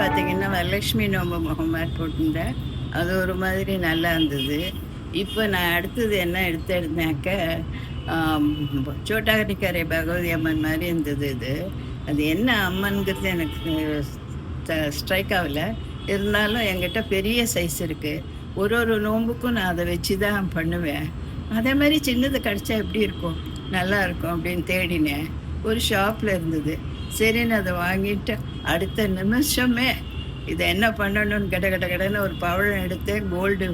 பார்த்தீங்கன்னா, வரலட்சுமி நோம்பு முகமாரி போட்டிருந்தேன். அது ஒரு மாதிரி நல்லா இருந்தது. இப்போ நான் அடுத்தது என்ன எடுத்தேன்னாக்க, ஆம் சோட்டானிக்கரை பகவதி அம்மன் மாரி இருந்தது இது. அது என்ன அம்மன்ங்கிறது எனக்கு ஸ்ட்ரைக் ஆகல. இருந்தாலும் என்கிட்ட பெரிய சைஸ் இருக்கு. ஒரு நோம்புக்கும் நான் அத வச்சு தான் பண்ணுவேன். அதே மாரி சின்னது கிடைச்சா எப்படி இருக்கும்? நல்லாயிருக்கும் அப்படின்னு தேடினேன். ஒரு ஷாப்ல இருந்தது. சரின்னு அத வாங்கிட்டு, அடுத்த நிமிஷமே இத என்ன பண்ணணும்னு கட கட கடன்னு ஒரு பவழம் எடுத்தேன். கோல்டு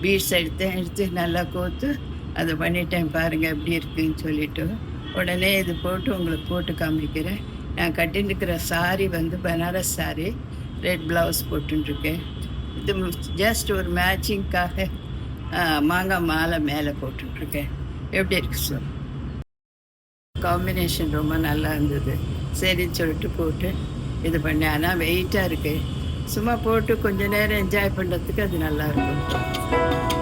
பீட்ஸ் எடுத்தேன். எடுத்து நல்லா கோர்த்து அத பண்ணிட்டேன். பாருங்க எப்படி இருக்குன்னு சொல்லிட்டு. உடனே இது போட்டு உங்களுக்கு போட்டு காமிக்கிறேன். நான் கட்டின்னு இருக்கிற சாரி வந்து பனாரஸ் சாரி. ரெட் ப்ளவுஸ் போட்டுருக்கேன். இது ஜஸ்ட் ஒரு மேட்சிங்க்காக மாங்காய் மாலை மேலே போட்டுட்ருக்கேன். எப்படி இருக்கு சார்? காம்பினேஷன் ரொம்ப நல்லா இருந்தது. சரின்னு சொல்லிட்டு போட்டு இது பண்ணேன். ஆனால் வெயிட்டாக இருக்குது. சும்மா போட்டு கொஞ்ச நேரம் என்ஜாய் பண்ணுறதுக்கு அது நல்லாயிருக்கும்.